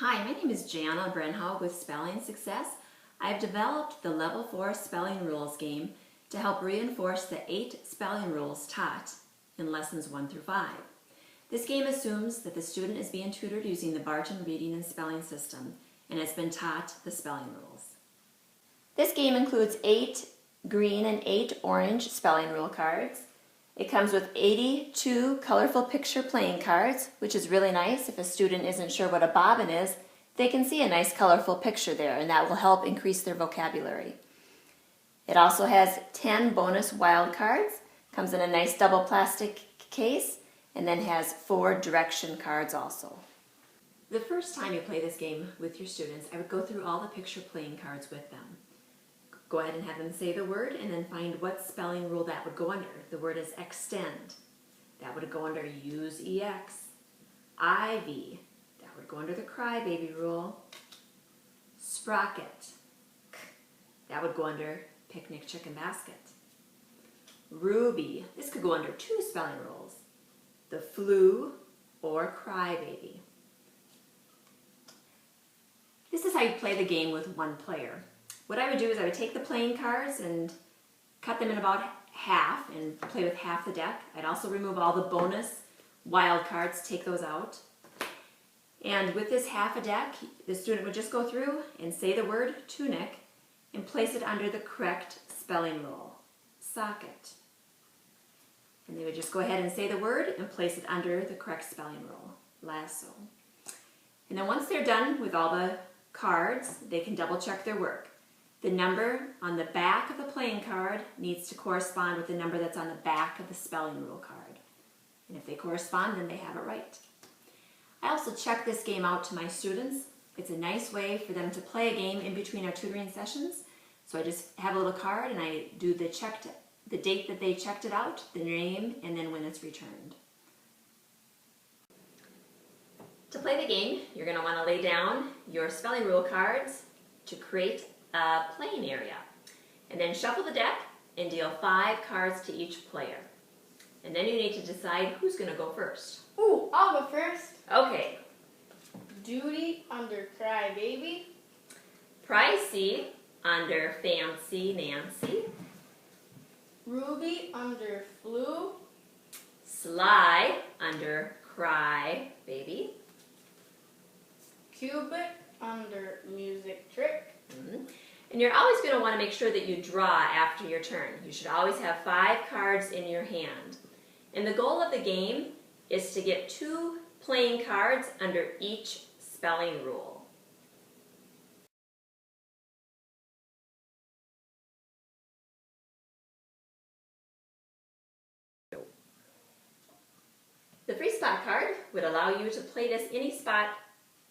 Hi, my name is Jana Brenhaug with Spelling Success. I've developed the Level 4 Spelling Rules game to help reinforce the 8 spelling rules taught in Lessons 1 through 5. This game assumes that the student is being tutored using the Barton Reading and Spelling System and has been taught the spelling rules. This game includes 8 green and 8 orange spelling rule cards. It comes with 82 colorful picture playing cards, which is really nice. If a student isn't sure what a bobbin is, they can see a nice colorful picture there, and that will help increase their vocabulary. It also has 10 bonus wild cards, comes in a nice double plastic case, and then has 4 direction cards also. The first time you play this game with your students, I would go through all the picture playing cards with them. Go ahead and have them say the word and then find what spelling rule that would go under. The word is extend. That would go under use EX. Ivy. That would go under the crybaby rule. Sprocket. That would go under picnic chicken basket. Ruby. This could go under 2 spelling rules. The flu or crybaby. This is how you play the game with one player. What I would do is I would take the playing cards and cut them in about half and play with half the deck. I'd also remove all the bonus wild cards, take those out. And with this half a deck, the student would just go through and say the word tunic and place it under the correct spelling rule, socket. And they would just go ahead and say the word and place it under the correct spelling rule, lasso. And then once they're done with all the cards, they can double check their work. The number on the back of the playing card needs to correspond with the number that's on the back of the spelling rule card. And if they correspond, then they have it right. I also check this game out to my students. It's a nice way for them to play a game in between our tutoring sessions. So I just have a little card and I do the date that they checked it out, the name, and then when it's returned. To play the game, you're going to want to lay down your spelling rule cards to create a playing area. And then shuffle the deck and deal 5 cards to each player. And then you need to decide who's going to go first. Ooh, I'll go first. Okay. Duty under crybaby. Pricey under fancy Nancy. Ruby under flu. Sly under cry baby. Cubic under music trick. And you're always going to want to make sure that you draw after your turn. You should always have 5 cards in your hand. And the goal of the game is to get 2 playing cards under each spelling rule. The free spot card would allow you to play this any spot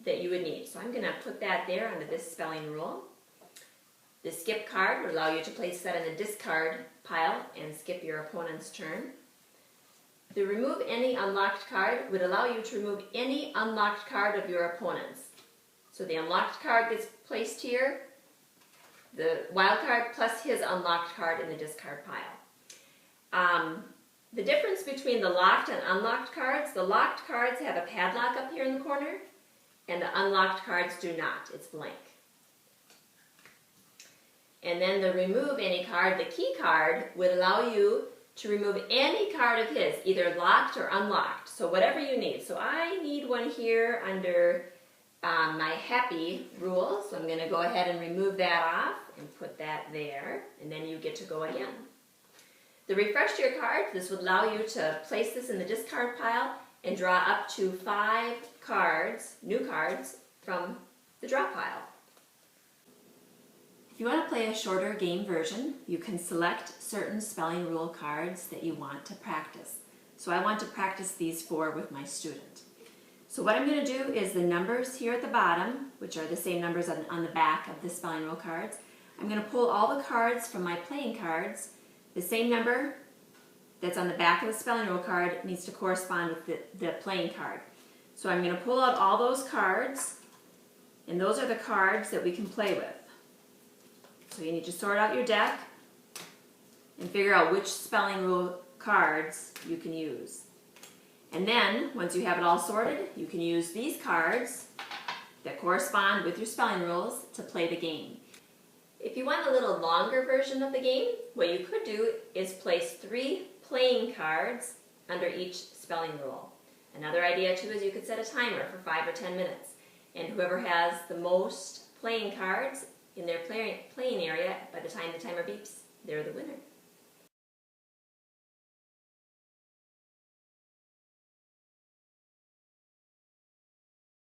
that you would need. So I'm going to put that there under this spelling rule. The skip card would allow you to place that in the discard pile and skip your opponent's turn. The remove any unlocked card would allow you to remove any unlocked card of your opponent's. So the unlocked card gets placed here, the wild card plus his unlocked card in the discard pile. The difference between the locked and unlocked cards, the locked cards have a padlock up here in the corner, and the unlocked cards do not. It's blank. And then the remove any card, the key card, would allow you to remove any card of his, either locked or unlocked. So whatever you need. So I need one here under my happy rule. So I'm going to go ahead and remove that off and put that there. And then you get to go again. The refresh your card, this would allow you to place this in the discard pile and draw up to 5 cards, new cards, from the draw pile. If you want to play a shorter game version, you can select certain spelling rule cards that you want to practice. So I want to practice these 4 with my student. So what I'm going to do is the numbers here at the bottom, which are the same numbers on the back of the spelling rule cards, I'm going to pull all the cards from my playing cards. The same number that's on the back of the spelling rule card needs to correspond with the playing card. So I'm going to pull out all those cards, and those are the cards that we can play with. So you need to sort out your deck and figure out which spelling rule cards you can use. And then, once you have it all sorted, you can use these cards that correspond with your spelling rules to play the game. If you want a little longer version of the game, what you could do is place 3 playing cards under each spelling rule. Another idea too is you could set a timer for 5 or 10 minutes, and whoever has the most playing cards in their playing area, by the time the timer beeps, they're the winner.